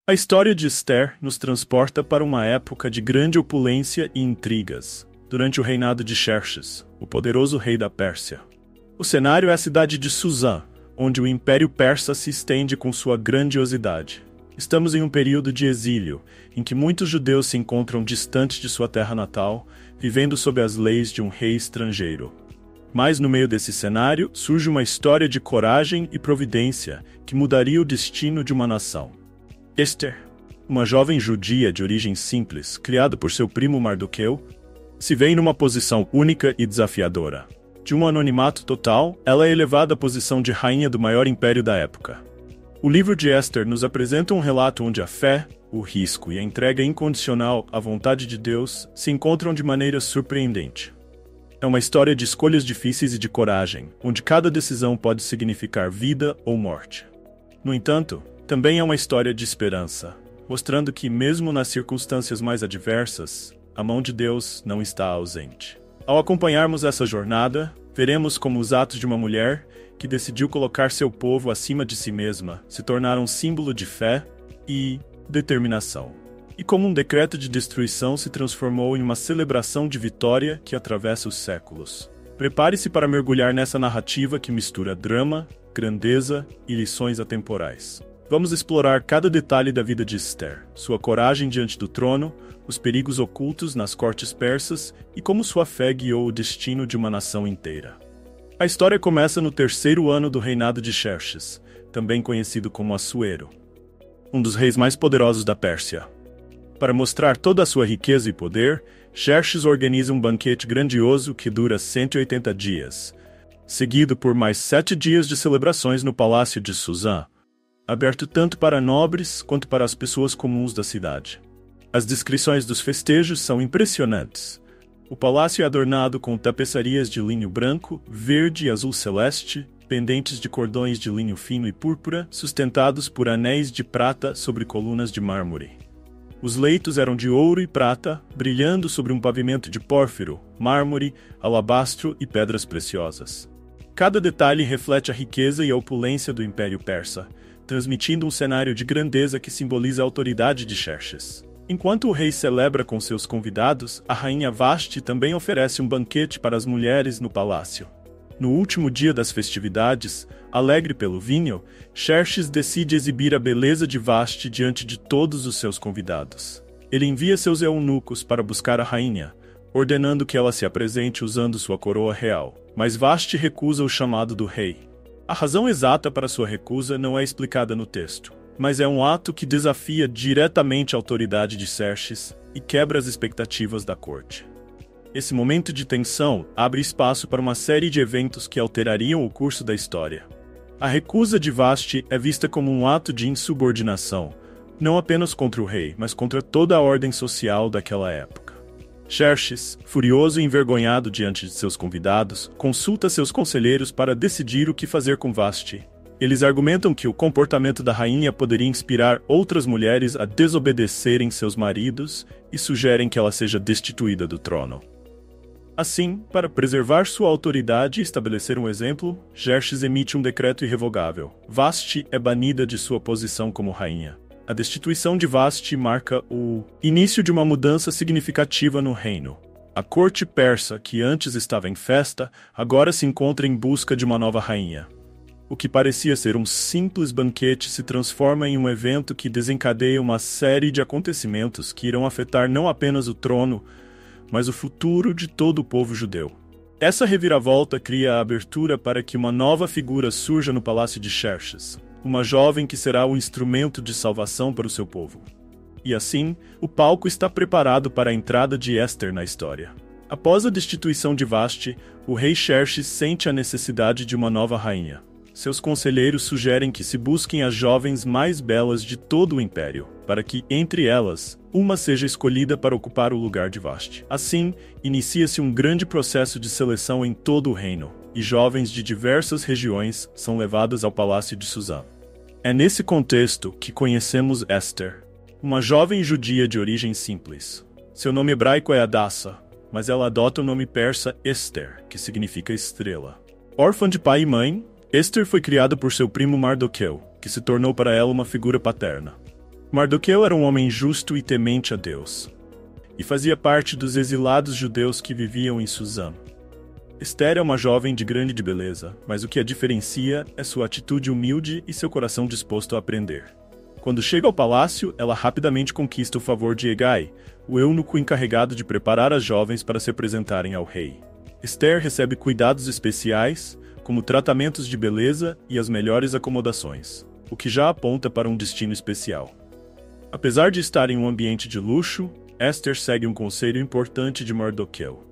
A história de Esther nos transporta para uma época de grande opulência e intrigas, durante o reinado de Xerxes, o poderoso rei da Pérsia. O cenário é a cidade de Suzã, onde o Império Persa se estende com sua grandiosidade. Estamos em um período de exílio, em que muitos judeus se encontram distantes de sua terra natal, vivendo sob as leis de um rei estrangeiro. Mas no meio desse cenário surge uma história de coragem e providência que mudaria o destino de uma nação. Esther, uma jovem judia de origem simples, criada por seu primo Mardoqueu, se vê numa posição única e desafiadora. De um anonimato total, ela é elevada à posição de rainha do maior império da época. O livro de Esther nos apresenta um relato onde a fé, o risco e a entrega incondicional à vontade de Deus se encontram de maneira surpreendente. É uma história de escolhas difíceis e de coragem, onde cada decisão pode significar vida ou morte. No entanto, também é uma história de esperança, mostrando que, mesmo nas circunstâncias mais adversas, a mão de Deus não está ausente. Ao acompanharmos essa jornada, veremos como os atos de uma mulher que decidiu colocar seu povo acima de si mesma se tornaram um símbolo de fé e determinação. E como um decreto de destruição se transformou em uma celebração de vitória que atravessa os séculos. Prepare-se para mergulhar nessa narrativa que mistura drama, grandeza e lições atemporais. Vamos explorar cada detalhe da vida de Esther, sua coragem diante do trono, os perigos ocultos nas cortes persas e como sua fé guiou o destino de uma nação inteira. A história começa no 3º ano do reinado de Xerxes, também conhecido como Assuero, um dos reis mais poderosos da Pérsia. Para mostrar toda a sua riqueza e poder, Xerxes organiza um banquete grandioso que dura 180 dias, seguido por mais 7 dias de celebrações no palácio de Suzã, aberto tanto para nobres quanto para as pessoas comuns da cidade. As descrições dos festejos são impressionantes. O palácio é adornado com tapeçarias de linho branco, verde e azul celeste, pendentes de cordões de linho fino e púrpura, sustentados por anéis de prata sobre colunas de mármore. Os leitos eram de ouro e prata, brilhando sobre um pavimento de pórfiro, mármore, alabastro e pedras preciosas. Cada detalhe reflete a riqueza e a opulência do Império Persa, transmitindo um cenário de grandeza que simboliza a autoridade de Xerxes. Enquanto o rei celebra com seus convidados, a rainha Vashti também oferece um banquete para as mulheres no palácio. No último dia das festividades, alegre pelo vinho, Xerxes decide exibir a beleza de Vashti diante de todos os seus convidados. Ele envia seus eunucos para buscar a rainha, ordenando que ela se apresente usando sua coroa real, mas Vashti recusa o chamado do rei. A razão exata para sua recusa não é explicada no texto, mas é um ato que desafia diretamente a autoridade de Xerxes e quebra as expectativas da corte. Esse momento de tensão abre espaço para uma série de eventos que alterariam o curso da história. A recusa de Vashti é vista como um ato de insubordinação, não apenas contra o rei, mas contra toda a ordem social daquela época. Xerxes, furioso e envergonhado diante de seus convidados, consulta seus conselheiros para decidir o que fazer com Vashti. Eles argumentam que o comportamento da rainha poderia inspirar outras mulheres a desobedecerem seus maridos e sugerem que ela seja destituída do trono. Assim, para preservar sua autoridade e estabelecer um exemplo, Xerxes emite um decreto irrevogável. Vashti é banida de sua posição como rainha. A destituição de Vashti marca o início de uma mudança significativa no reino. A corte persa, que antes estava em festa, agora se encontra em busca de uma nova rainha. O que parecia ser um simples banquete se transforma em um evento que desencadeia uma série de acontecimentos que irão afetar não apenas o trono, mas o futuro de todo o povo judeu. Essa reviravolta cria a abertura para que uma nova figura surja no palácio de Xerxes, uma jovem que será o instrumento de salvação para o seu povo. E assim, o palco está preparado para a entrada de Esther na história. Após a destituição de Vashti, o rei Xerxes sente a necessidade de uma nova rainha. Seus conselheiros sugerem que se busquem as jovens mais belas de todo o império, para que, entre elas, uma seja escolhida para ocupar o lugar de Vashti. Assim, inicia-se um grande processo de seleção em todo o reino, e jovens de diversas regiões são levadas ao palácio de Suzã. É nesse contexto que conhecemos Esther, uma jovem judia de origem simples. Seu nome hebraico é Hadassah, mas ela adota o nome persa Esther, que significa estrela. Órfã de pai e mãe, Esther foi criada por seu primo Mardoqueu, que se tornou para ela uma figura paterna. Mardoqueu era um homem justo e temente a Deus, e fazia parte dos exilados judeus que viviam em Suzã. Esther é uma jovem de grande beleza, mas o que a diferencia é sua atitude humilde e seu coração disposto a aprender. Quando chega ao palácio, ela rapidamente conquista o favor de Hegai, o eunuco encarregado de preparar as jovens para se apresentarem ao rei. Esther recebe cuidados especiais, como tratamentos de beleza e as melhores acomodações, o que já aponta para um destino especial. Apesar de estar em um ambiente de luxo, Esther segue um conselho importante de Mardoqueu.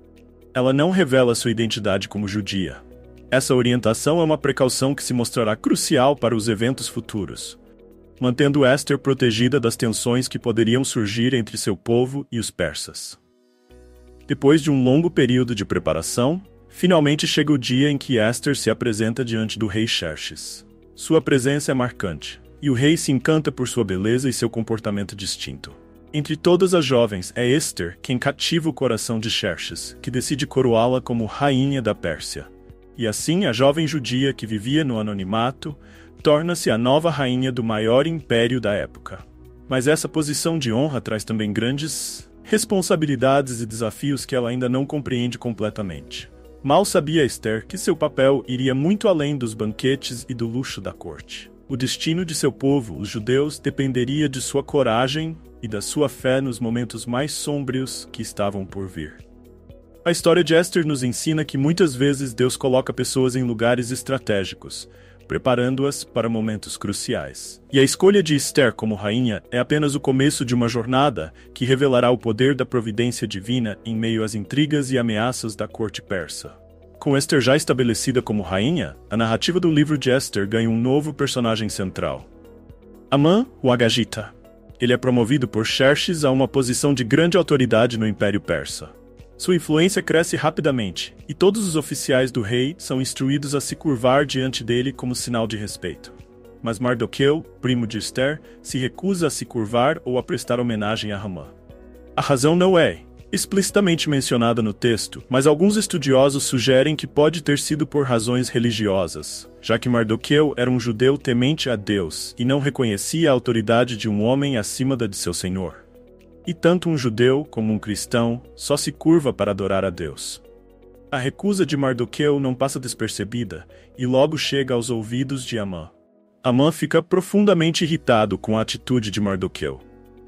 Ela não revela sua identidade como judia. Essa orientação é uma precaução que se mostrará crucial para os eventos futuros, mantendo Esther protegida das tensões que poderiam surgir entre seu povo e os persas. Depois de um longo período de preparação, finalmente chega o dia em que Esther se apresenta diante do rei Xerxes. Sua presença é marcante, e o rei se encanta por sua beleza e seu comportamento distinto. Entre todas as jovens, é Esther quem cativa o coração de Xerxes, que decide coroá-la como rainha da Pérsia. E assim, a jovem judia que vivia no anonimato torna-se a nova rainha do maior império da época. Mas essa posição de honra traz também grandes responsabilidades e desafios que ela ainda não compreende completamente. Mal sabia Esther que seu papel iria muito além dos banquetes e do luxo da corte. O destino de seu povo, os judeus, dependeria de sua coragem e da sua fé nos momentos mais sombrios que estavam por vir. A história de Esther nos ensina que muitas vezes Deus coloca pessoas em lugares estratégicos, preparando-as para momentos cruciais. E a escolha de Esther como rainha é apenas o começo de uma jornada que revelará o poder da providência divina em meio às intrigas e ameaças da corte persa. Com Esther já estabelecida como rainha, a narrativa do livro de Esther ganha um novo personagem central: Amã, o Agagita. Ele é promovido por Xerxes a uma posição de grande autoridade no Império Persa. Sua influência cresce rapidamente, e todos os oficiais do rei são instruídos a se curvar diante dele como sinal de respeito. Mas Mardoqueu, primo de Esther, se recusa a se curvar ou a prestar homenagem a Amã. A razão não é explicitamente mencionada no texto, mas alguns estudiosos sugerem que pode ter sido por razões religiosas, já que Mardoqueu era um judeu temente a Deus e não reconhecia a autoridade de um homem acima da de seu senhor. E tanto um judeu como um cristão só se curva para adorar a Deus. A recusa de Mardoqueu não passa despercebida e logo chega aos ouvidos de Amã. Amã fica profundamente irritado com a atitude de Mardoqueu.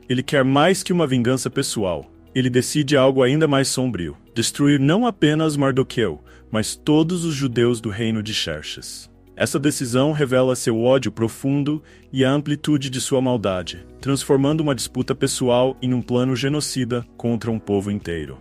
Ele quer mais que uma vingança pessoal. Ele decide algo ainda mais sombrio: destruir não apenas Mardoqueu, mas todos os judeus do reino de Xerxes. Essa decisão revela seu ódio profundo e a amplitude de sua maldade, transformando uma disputa pessoal em um plano genocida contra um povo inteiro.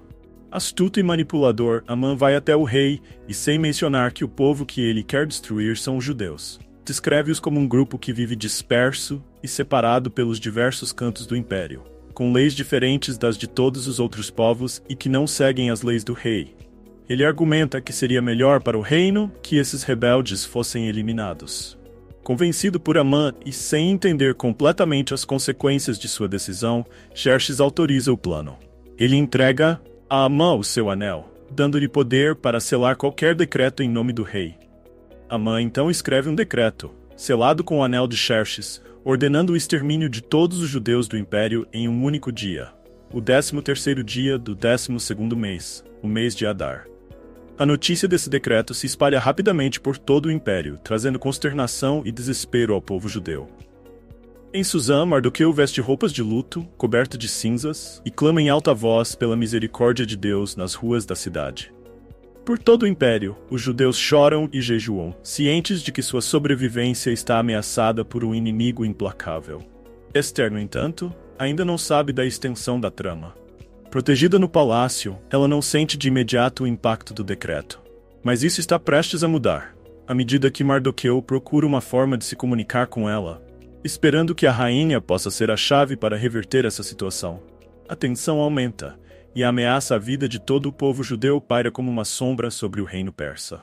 Astuto e manipulador, Amã vai até o rei e, sem mencionar que o povo que ele quer destruir são os judeus, descreve-os como um grupo que vive disperso e separado pelos diversos cantos do império, com leis diferentes das de todos os outros povos e que não seguem as leis do rei. Ele argumenta que seria melhor para o reino que esses rebeldes fossem eliminados. Convencido por Amã e sem entender completamente as consequências de sua decisão, Xerxes autoriza o plano. Ele entrega a Amã o seu anel, dando-lhe poder para selar qualquer decreto em nome do rei. Amã então escreve um decreto, selado com o anel de Xerxes, ordenando o extermínio de todos os judeus do império em um único dia, o 13º dia do 12º mês, o mês de Adar. A notícia desse decreto se espalha rapidamente por todo o império, trazendo consternação e desespero ao povo judeu. Em Suzã, Mardoqueu veste roupas de luto, coberto de cinzas, e clama em alta voz pela misericórdia de Deus nas ruas da cidade. Por todo o império, os judeus choram e jejuam, cientes de que sua sobrevivência está ameaçada por um inimigo implacável. Esther, no entanto, ainda não sabe da extensão da trama. Protegida no palácio, ela não sente de imediato o impacto do decreto. Mas isso está prestes a mudar, à medida que Mardoqueu procura uma forma de se comunicar com ela, esperando que a rainha possa ser a chave para reverter essa situação. A tensão aumenta, e a ameaça à vida de todo o povo judeu paira como uma sombra sobre o reino persa.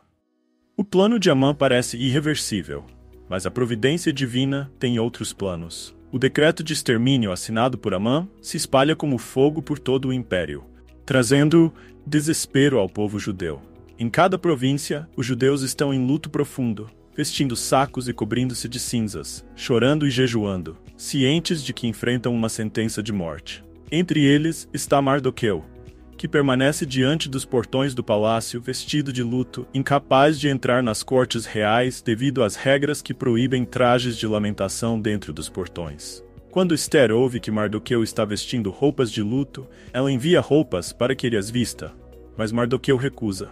O plano de Amã parece irreversível, mas a providência divina tem outros planos. O decreto de extermínio assinado por Amã se espalha como fogo por todo o império, trazendo desespero ao povo judeu. Em cada província, os judeus estão em luto profundo, vestindo sacos e cobrindo-se de cinzas, chorando e jejuando, cientes de que enfrentam uma sentença de morte. Entre eles está Mardoqueu, que permanece diante dos portões do palácio vestido de luto, incapaz de entrar nas cortes reais devido às regras que proíbem trajes de lamentação dentro dos portões. Quando Esther ouve que Mardoqueu está vestindo roupas de luto, ela envia roupas para que ele as vista, mas Mardoqueu recusa.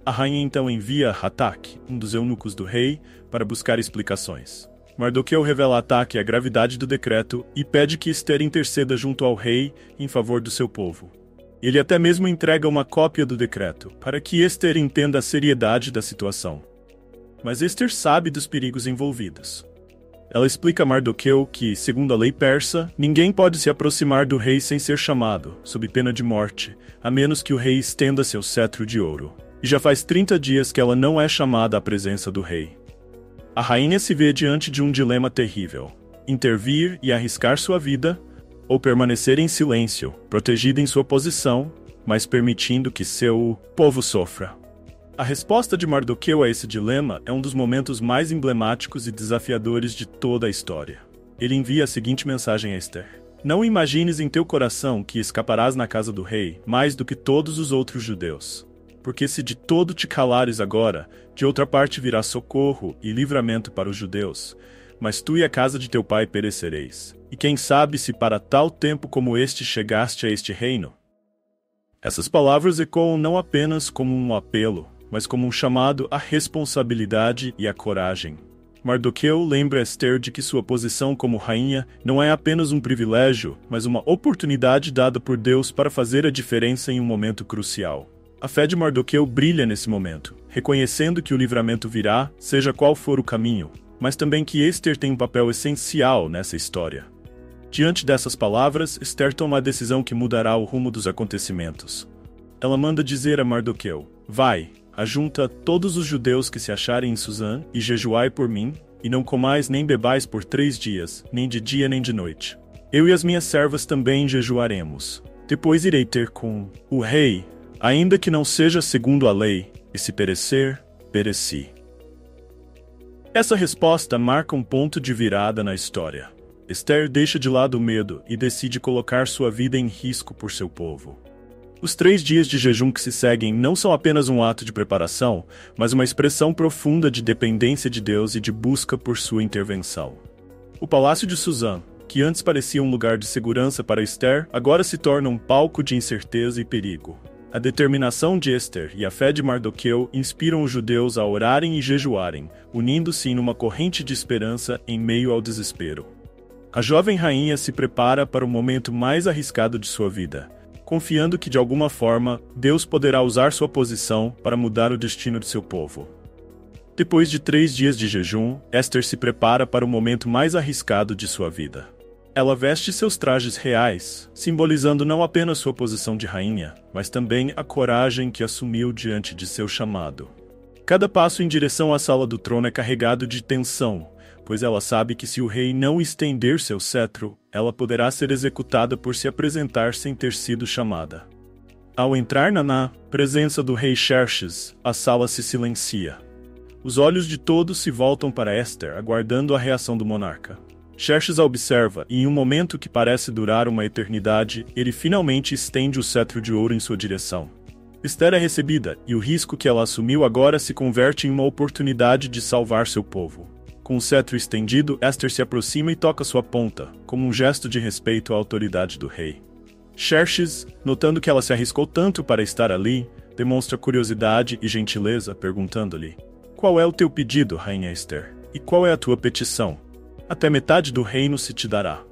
A rainha então envia Hatak, um dos eunucos do rei, para buscar explicações. Mardoqueu revela a Hatak a gravidade do decreto e pede que Esther interceda junto ao rei em favor do seu povo. Ele até mesmo entrega uma cópia do decreto, para que Esther entenda a seriedade da situação. Mas Esther sabe dos perigos envolvidos. Ela explica a Mardoqueu que, segundo a lei persa, ninguém pode se aproximar do rei sem ser chamado, sob pena de morte, a menos que o rei estenda seu cetro de ouro. E já faz 30 dias que ela não é chamada à presença do rei. A rainha se vê diante de um dilema terrível: intervir e arriscar sua vida, ou permanecer em silêncio, protegida em sua posição, mas permitindo que seu povo sofra. A resposta de Mardoqueu a esse dilema é um dos momentos mais emblemáticos e desafiadores de toda a história. Ele envia a seguinte mensagem a Esther: Não imagines em teu coração que escaparás na casa do rei mais do que todos os outros judeus. Porque se de todo te calares agora, de outra parte virá socorro e livramento para os judeus, mas tu e a casa de teu pai perecereis. E quem sabe se para tal tempo como este chegaste a este reino? Essas palavras ecoam não apenas como um apelo, mas como um chamado à responsabilidade e à coragem. Mardoqueu lembra Esther de que sua posição como rainha não é apenas um privilégio, mas uma oportunidade dada por Deus para fazer a diferença em um momento crucial. A fé de Mardoqueu brilha nesse momento, reconhecendo que o livramento virá, seja qual for o caminho, mas também que Esther tem um papel essencial nessa história. Diante dessas palavras, Esther toma a decisão que mudará o rumo dos acontecimentos. Ela manda dizer a Mardoqueu: Vai, ajunta todos os judeus que se acharem em Suzã e jejuai por mim, e não comais nem bebais por 3 dias, nem de dia nem de noite. Eu e as minhas servas também jejuaremos. Depois irei ter com o rei, ainda que não seja segundo a lei, e se perecer, pereci. Essa resposta marca um ponto de virada na história. Esther deixa de lado o medo e decide colocar sua vida em risco por seu povo. Os 3 dias de jejum que se seguem não são apenas um ato de preparação, mas uma expressão profunda de dependência de Deus e de busca por sua intervenção. O Palácio de Suzã, que antes parecia um lugar de segurança para Esther, agora se torna um palco de incerteza e perigo. A determinação de Esther e a fé de Mardoqueu inspiram os judeus a orarem e jejuarem, unindo-se em uma corrente de esperança em meio ao desespero. A jovem rainha se prepara para o momento mais arriscado de sua vida, confiando que de alguma forma Deus poderá usar sua posição para mudar o destino de seu povo. Depois de 3 dias de jejum, Esther se prepara para o momento mais arriscado de sua vida. Ela veste seus trajes reais, simbolizando não apenas sua posição de rainha, mas também a coragem que assumiu diante de seu chamado. Cada passo em direção à sala do trono é carregado de tensão, pois ela sabe que se o rei não estender seu cetro, ela poderá ser executada por se apresentar sem ter sido chamada. Ao entrar na presença do rei Xerxes, a sala se silencia. Os olhos de todos se voltam para Esther, aguardando a reação do monarca. Xerxes a observa e, em um momento que parece durar uma eternidade, ele finalmente estende o cetro de ouro em sua direção. Esther é recebida, e o risco que ela assumiu agora se converte em uma oportunidade de salvar seu povo. Com o cetro estendido, Esther se aproxima e toca sua ponta, como um gesto de respeito à autoridade do rei. Xerxes, notando que ela se arriscou tanto para estar ali, demonstra curiosidade e gentileza, perguntando-lhe: Qual é o teu pedido, rainha Esther? E qual é a tua petição? Até metade do reino se te dará.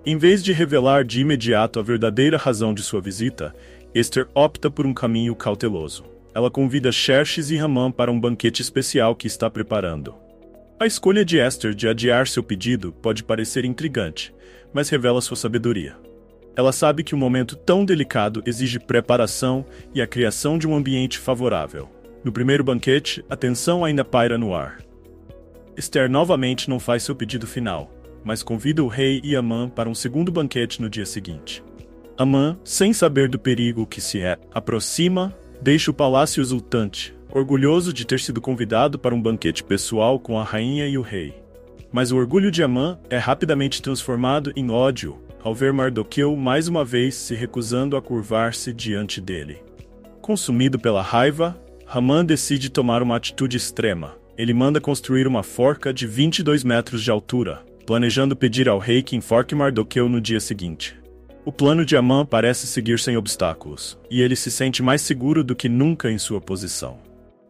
Em vez de revelar de imediato a verdadeira razão de sua visita, Esther opta por um caminho cauteloso. Ela convida Xerxes e Hamã para um banquete especial que está preparando. A escolha de Esther de adiar seu pedido pode parecer intrigante, mas revela sua sabedoria. Ela sabe que um momento tão delicado exige preparação e a criação de um ambiente favorável. No primeiro banquete, a tensão ainda paira no ar. Esther novamente não faz seu pedido final, mas convida o rei e Hamã para um segundo banquete no dia seguinte. Hamã, sem saber do perigo que se aproxima, deixa o palácio exultante, orgulhoso de ter sido convidado para um banquete pessoal com a rainha e o rei. Mas o orgulho de Amã é rapidamente transformado em ódio, ao ver Mardoqueu mais uma vez se recusando a curvar-se diante dele. Consumido pela raiva, Haman decide tomar uma atitude extrema. Ele manda construir uma forca de 22 metros de altura, planejando pedir ao rei que enforque Mardoqueu no dia seguinte. O plano de Amã parece seguir sem obstáculos, e ele se sente mais seguro do que nunca em sua posição.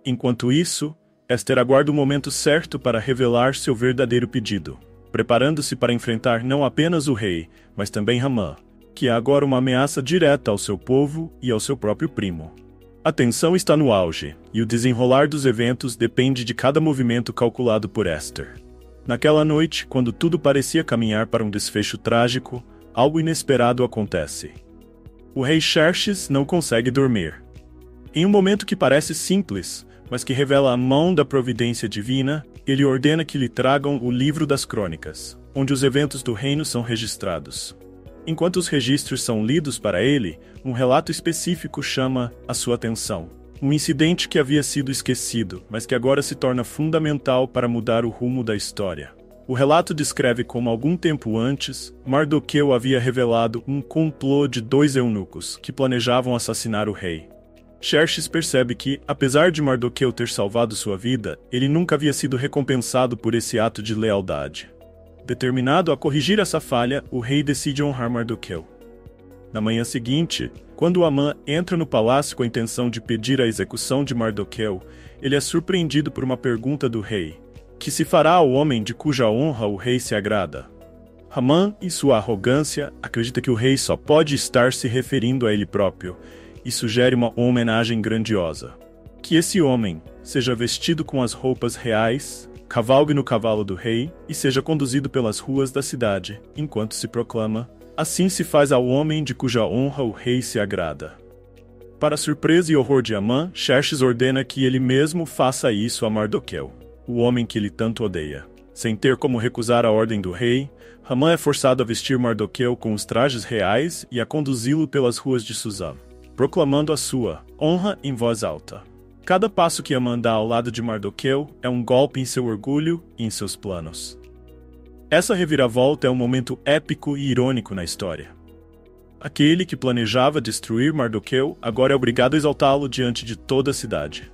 Enquanto isso, Esther aguarda o momento certo para revelar seu verdadeiro pedido, preparando-se para enfrentar não apenas o rei, mas também Haman, que é agora uma ameaça direta ao seu povo e ao seu próprio primo. A tensão está no auge, e o desenrolar dos eventos depende de cada movimento calculado por Esther. Naquela noite, quando tudo parecia caminhar para um desfecho trágico, algo inesperado acontece. O rei Xerxes não consegue dormir. Em um momento que parece simples, mas que revela a mão da providência divina, ele ordena que lhe tragam o livro das crônicas, onde os eventos do reino são registrados. Enquanto os registros são lidos para ele, um relato específico chama a sua atenção. Um incidente que havia sido esquecido, mas que agora se torna fundamental para mudar o rumo da história. O relato descreve como algum tempo antes, Mardoqueu havia revelado um complô de 2 eunucos que planejavam assassinar o rei. Xerxes percebe que, apesar de Mardoqueu ter salvado sua vida, ele nunca havia sido recompensado por esse ato de lealdade. Determinado a corrigir essa falha, o rei decide honrar Mardoqueu. Na manhã seguinte, quando Amã entra no palácio com a intenção de pedir a execução de Mardoqueu, ele é surpreendido por uma pergunta do rei: que se fará ao homem de cuja honra o rei se agrada? Amã, em sua arrogância, acredita que o rei só pode estar se referindo a ele próprio, e sugere uma homenagem grandiosa. Que esse homem seja vestido com as roupas reais, cavalgue no cavalo do rei e seja conduzido pelas ruas da cidade, enquanto se proclama: assim se faz ao homem de cuja honra o rei se agrada. Para surpresa e horror de Amã, Xerxes ordena que ele mesmo faça isso a Mardoqueu, o homem que ele tanto odeia. Sem ter como recusar a ordem do rei, Amã é forçado a vestir Mardoqueu com os trajes reais e a conduzi-lo pelas ruas de Suzã, proclamando a sua honra em voz alta. Cada passo que Amã dá ao lado de Mardoqueu é um golpe em seu orgulho e em seus planos. Essa reviravolta é um momento épico e irônico na história. Aquele que planejava destruir Mardoqueu agora é obrigado a exaltá-lo diante de toda a cidade.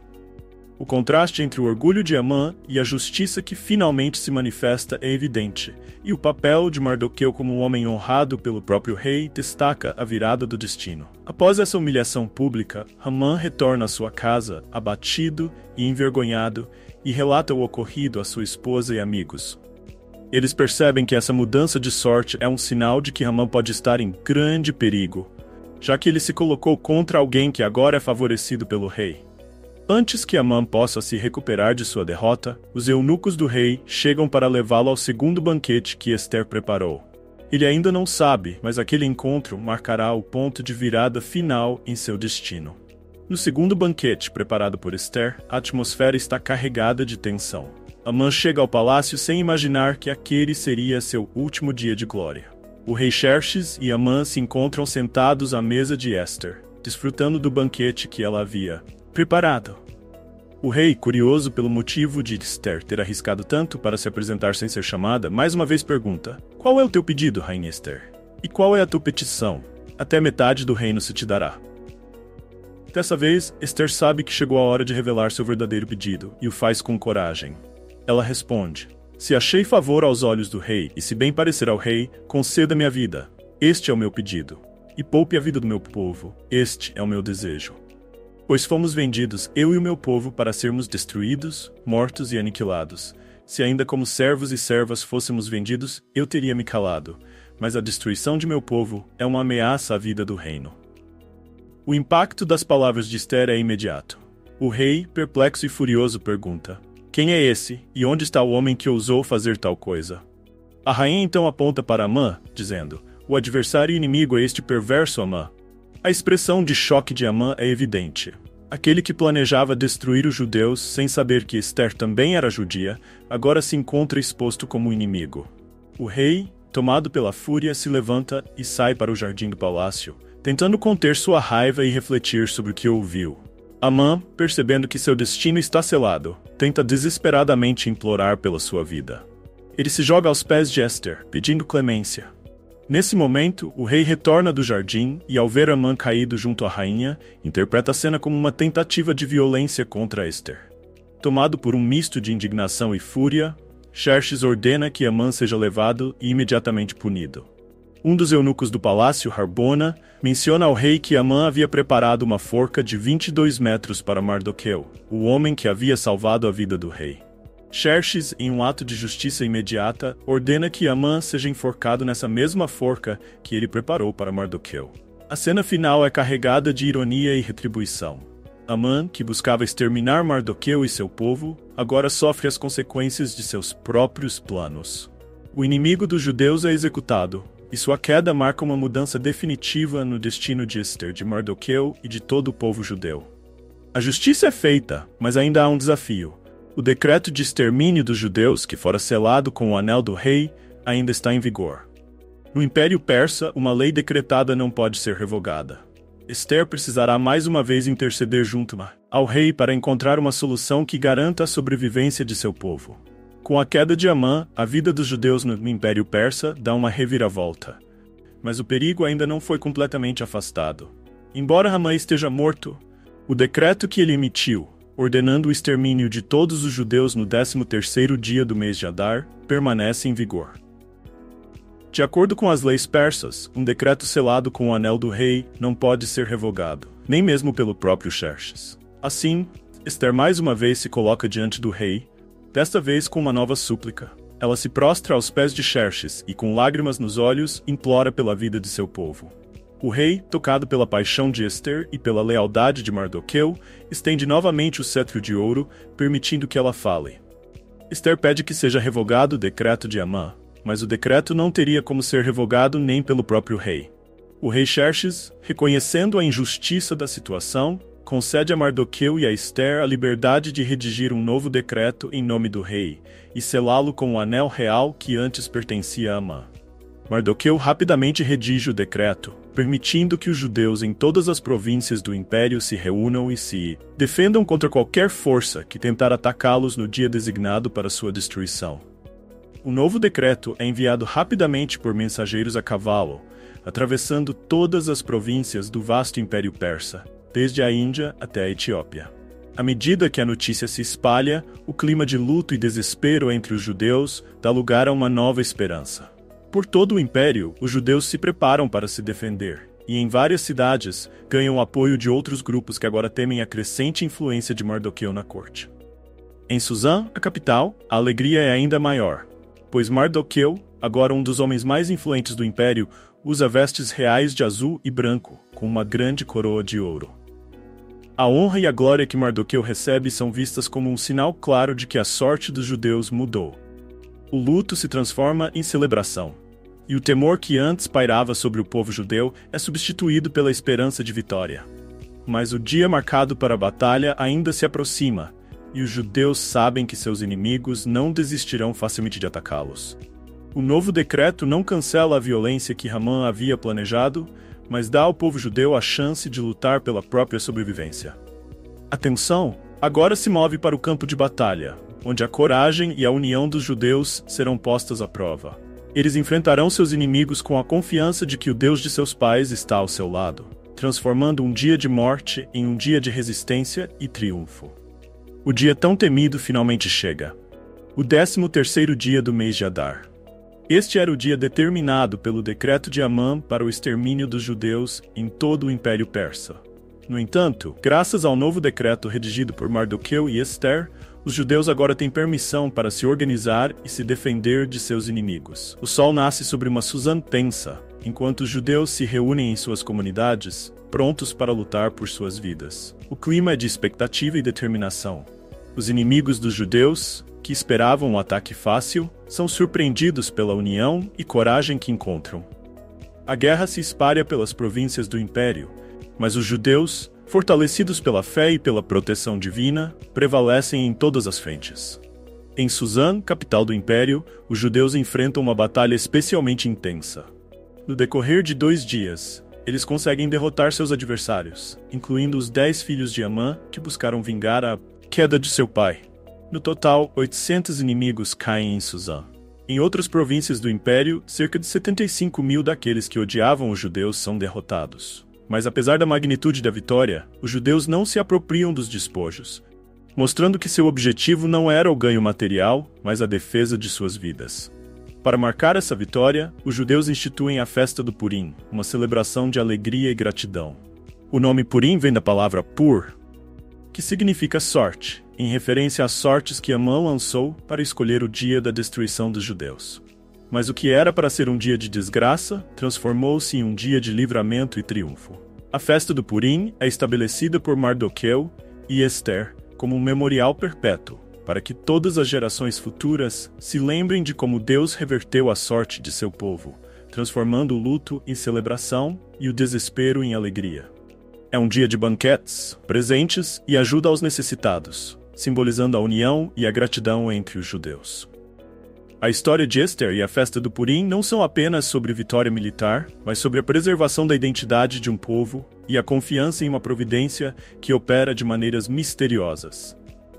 O contraste entre o orgulho de Amã e a justiça que finalmente se manifesta é evidente, e o papel de Mardoqueu como um homem honrado pelo próprio rei destaca a virada do destino. Após essa humilhação pública, Amã retorna à sua casa, abatido e envergonhado, e relata o ocorrido à sua esposa e amigos. Eles percebem que essa mudança de sorte é um sinal de que Amã pode estar em grande perigo, já que ele se colocou contra alguém que agora é favorecido pelo rei. Antes que Amã possa se recuperar de sua derrota, os eunucos do rei chegam para levá-lo ao segundo banquete que Esther preparou. Ele ainda não sabe, mas aquele encontro marcará o ponto de virada final em seu destino. No segundo banquete preparado por Esther, a atmosfera está carregada de tensão. Amã chega ao palácio sem imaginar que aquele seria seu último dia de glória. O rei Xerxes e Amã se encontram sentados à mesa de Esther, desfrutando do banquete que ela havia preparado. O rei, curioso pelo motivo de Esther ter arriscado tanto para se apresentar sem ser chamada, mais uma vez pergunta: qual é o teu pedido, rainha Esther? E qual é a tua petição? Até metade do reino se te dará. Dessa vez, Esther sabe que chegou a hora de revelar seu verdadeiro pedido, e o faz com coragem. Ela responde: se achei favor aos olhos do rei, e se bem parecer ao rei, conceda-me a vida. Este é o meu pedido. E poupe a vida do meu povo. Este é o meu desejo. Pois fomos vendidos, eu e o meu povo, para sermos destruídos, mortos e aniquilados. Se ainda como servos e servas fôssemos vendidos, eu teria me calado. Mas a destruição de meu povo é uma ameaça à vida do reino. O impacto das palavras de Esther é imediato. O rei, perplexo e furioso, pergunta: quem é esse, e onde está o homem que ousou fazer tal coisa? A rainha então aponta para Amã, dizendo: o adversário e inimigo é este perverso Amã. A expressão de choque de Amã é evidente. Aquele que planejava destruir os judeus sem saber que Esther também era judia, agora se encontra exposto como inimigo. O rei, tomado pela fúria, se levanta e sai para o jardim do palácio, tentando conter sua raiva e refletir sobre o que ouviu. Amã, percebendo que seu destino está selado, tenta desesperadamente implorar pela sua vida. Ele se joga aos pés de Esther, pedindo clemência. Nesse momento, o rei retorna do jardim e, ao ver Amã caído junto à rainha, interpreta a cena como uma tentativa de violência contra Esther. Tomado por um misto de indignação e fúria, Xerxes ordena que Amã seja levado e imediatamente punido. Um dos eunucos do palácio, Harbona, menciona ao rei que Amã havia preparado uma forca de 22 metros para Mardoqueu, o homem que havia salvado a vida do rei. Xerxes, em um ato de justiça imediata, ordena que Amã seja enforcado nessa mesma forca que ele preparou para Mardoqueu. A cena final é carregada de ironia e retribuição. Amã, que buscava exterminar Mardoqueu e seu povo, agora sofre as consequências de seus próprios planos. O inimigo dos judeus é executado, e sua queda marca uma mudança definitiva no destino de Esther, de Mardoqueu e de todo o povo judeu. A justiça é feita, mas ainda há um desafio. O decreto de extermínio dos judeus, que fora selado com o anel do rei, ainda está em vigor. No Império Persa, uma lei decretada não pode ser revogada. Esther precisará mais uma vez interceder junto ao rei para encontrar uma solução que garanta a sobrevivência de seu povo. Com a queda de Amã, a vida dos judeus no Império Persa dá uma reviravolta. Mas o perigo ainda não foi completamente afastado. Embora Amã esteja morto, o decreto que ele emitiu, ordenando o extermínio de todos os judeus no 13º dia do mês de Adar, permanece em vigor. De acordo com as leis persas, um decreto selado com o anel do rei não pode ser revogado, nem mesmo pelo próprio Xerxes. Assim, Esther mais uma vez se coloca diante do rei, desta vez com uma nova súplica. Ela se prostra aos pés de Xerxes e, com lágrimas nos olhos, implora pela vida de seu povo. O rei, tocado pela paixão de Esther e pela lealdade de Mardoqueu, estende novamente o cetro de ouro, permitindo que ela fale. Esther pede que seja revogado o decreto de Amã, mas o decreto não teria como ser revogado nem pelo próprio rei. O rei Xerxes, reconhecendo a injustiça da situação, concede a Mardoqueu e a Esther a liberdade de redigir um novo decreto em nome do rei e selá-lo com o anel real que antes pertencia a Amã. Mardoqueu rapidamente redige o decreto, permitindo que os judeus em todas as províncias do império se reúnam e se defendam contra qualquer força que tentar atacá-los no dia designado para sua destruição. O novo decreto é enviado rapidamente por mensageiros a cavalo, atravessando todas as províncias do vasto Império Persa, desde a Índia até a Etiópia. À medida que a notícia se espalha, o clima de luto e desespero entre os judeus dá lugar a uma nova esperança. Por todo o império, os judeus se preparam para se defender, e em várias cidades ganham o apoio de outros grupos que agora temem a crescente influência de Mardoqueu na corte. Em Suzã, a capital, a alegria é ainda maior, pois Mardoqueu, agora um dos homens mais influentes do império, usa vestes reais de azul e branco, com uma grande coroa de ouro. A honra e a glória que Mardoqueu recebe são vistas como um sinal claro de que a sorte dos judeus mudou. O luto se transforma em celebração, e o temor que antes pairava sobre o povo judeu é substituído pela esperança de vitória. Mas o dia marcado para a batalha ainda se aproxima, e os judeus sabem que seus inimigos não desistirão facilmente de atacá-los. O novo decreto não cancela a violência que Amã havia planejado, mas dá ao povo judeu a chance de lutar pela própria sobrevivência. A tensão agora se move para o campo de batalha, onde a coragem e a união dos judeus serão postas à prova. Eles enfrentarão seus inimigos com a confiança de que o Deus de seus pais está ao seu lado, transformando um dia de morte em um dia de resistência e triunfo. O dia tão temido finalmente chega. O 13º dia do mês de Adar. Este era o dia determinado pelo decreto de Amã para o extermínio dos judeus em todo o Império Persa. No entanto, graças ao novo decreto redigido por Mardoqueu e Esther, os judeus agora têm permissão para se organizar e se defender de seus inimigos. O sol nasce sobre uma Suzã tensa, enquanto os judeus se reúnem em suas comunidades, prontos para lutar por suas vidas. O clima é de expectativa e determinação. Os inimigos dos judeus, que esperavam um ataque fácil, são surpreendidos pela união e coragem que encontram. A guerra se espalha pelas províncias do império, mas os judeus, fortalecidos pela fé e pela proteção divina, prevalecem em todas as frentes. Em Suzã, capital do império, os judeus enfrentam uma batalha especialmente intensa. No decorrer de 2 dias, eles conseguem derrotar seus adversários, incluindo os 10 filhos de Amã, que buscaram vingar a queda de seu pai. No total, 800 inimigos caem em Suzã. Em outras províncias do Império, cerca de 75 mil daqueles que odiavam os judeus são derrotados. Mas apesar da magnitude da vitória, os judeus não se apropriam dos despojos, mostrando que seu objetivo não era o ganho material, mas a defesa de suas vidas. Para marcar essa vitória, os judeus instituem a festa do Purim, uma celebração de alegria e gratidão. O nome Purim vem da palavra pur, que significa sorte, em referência às sortes que Amã lançou para escolher o dia da destruição dos judeus. Mas o que era para ser um dia de desgraça, transformou-se em um dia de livramento e triunfo. A festa do Purim é estabelecida por Mardoqueu e Ester como um memorial perpétuo, para que todas as gerações futuras se lembrem de como Deus reverteu a sorte de seu povo, transformando o luto em celebração e o desespero em alegria. É um dia de banquetes, presentes e ajuda aos necessitados, simbolizando a união e a gratidão entre os judeus. A história de Ester e a festa do Purim não são apenas sobre vitória militar, mas sobre a preservação da identidade de um povo e a confiança em uma providência que opera de maneiras misteriosas.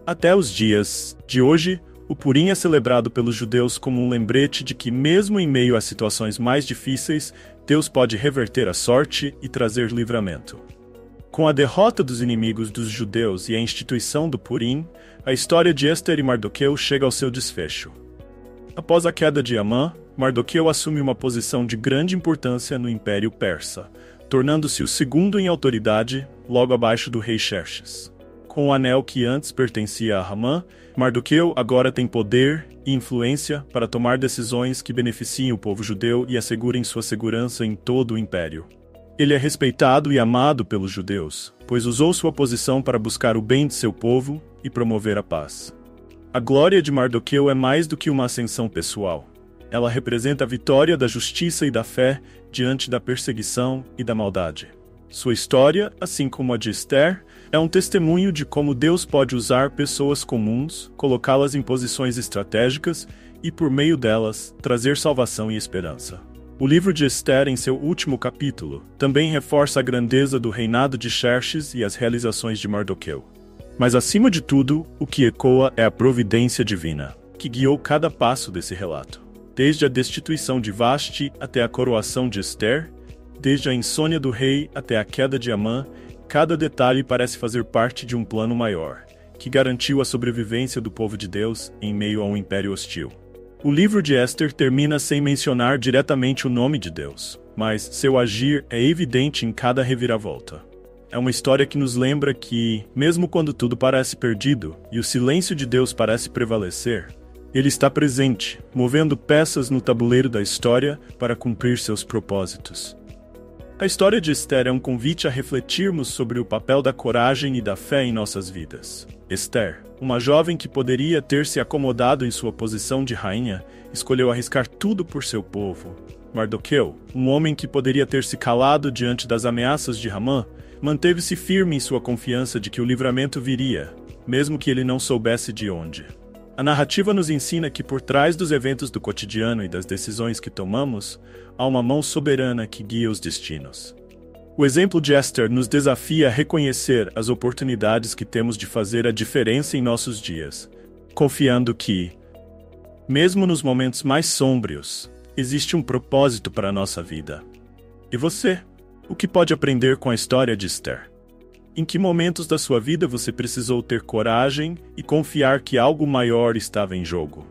Até os dias de hoje, o Purim é celebrado pelos judeus como um lembrete de que, mesmo em meio às situações mais difíceis, Deus pode reverter a sorte e trazer livramento. Com a derrota dos inimigos dos judeus e a instituição do Purim, a história de Ester e Mardoqueu chega ao seu desfecho. Após a queda de Amã, Mardoqueu assume uma posição de grande importância no Império Persa, tornando-se o segundo em autoridade, logo abaixo do rei Xerxes. Com o anel que antes pertencia a Amã, Mardoqueu agora tem poder e influência para tomar decisões que beneficiem o povo judeu e assegurem sua segurança em todo o Império. Ele é respeitado e amado pelos judeus, pois usou sua posição para buscar o bem de seu povo e promover a paz. A glória de Mardoqueu é mais do que uma ascensão pessoal. Ela representa a vitória da justiça e da fé diante da perseguição e da maldade. Sua história, assim como a de Ester, é um testemunho de como Deus pode usar pessoas comuns, colocá-las em posições estratégicas e, por meio delas, trazer salvação e esperança. O livro de Ester, em seu último capítulo, também reforça a grandeza do reinado de Xerxes e as realizações de Mardoqueu. Mas, acima de tudo, o que ecoa é a providência divina, que guiou cada passo desse relato. Desde a destituição de Vasti até a coroação de Ester, desde a insônia do rei até a queda de Amã, cada detalhe parece fazer parte de um plano maior, que garantiu a sobrevivência do povo de Deus em meio a um império hostil. O livro de Ester termina sem mencionar diretamente o nome de Deus, mas seu agir é evidente em cada reviravolta. É uma história que nos lembra que, mesmo quando tudo parece perdido e o silêncio de Deus parece prevalecer, Ele está presente, movendo peças no tabuleiro da história para cumprir seus propósitos. A história de Ester é um convite a refletirmos sobre o papel da coragem e da fé em nossas vidas. Ester, uma jovem que poderia ter se acomodado em sua posição de rainha, escolheu arriscar tudo por seu povo. Mardoqueu, um homem que poderia ter se calado diante das ameaças de Amã, manteve-se firme em sua confiança de que o livramento viria, mesmo que ele não soubesse de onde. A narrativa nos ensina que por trás dos eventos do cotidiano e das decisões que tomamos, há uma mão soberana que guia os destinos. O exemplo de Ester nos desafia a reconhecer as oportunidades que temos de fazer a diferença em nossos dias, confiando que, mesmo nos momentos mais sômbrios, existe um propósito para a nossa vida. E você? O que pode aprender com a história de Ester? Em que momentos da sua vida você precisou ter coragem e confiar que algo maior estava em jogo?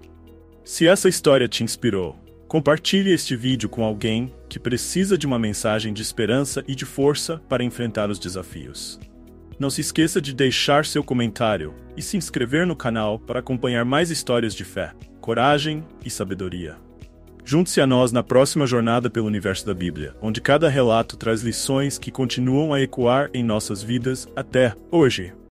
Se essa história te inspirou, compartilhe este vídeo com alguém que precisa de uma mensagem de esperança e de força para enfrentar os desafios. Não se esqueça de deixar seu comentário e se inscrever no canal para acompanhar mais histórias de fé, coragem e sabedoria. Junte-se a nós na próxima jornada pelo universo da Bíblia, onde cada relato traz lições que continuam a ecoar em nossas vidas até hoje.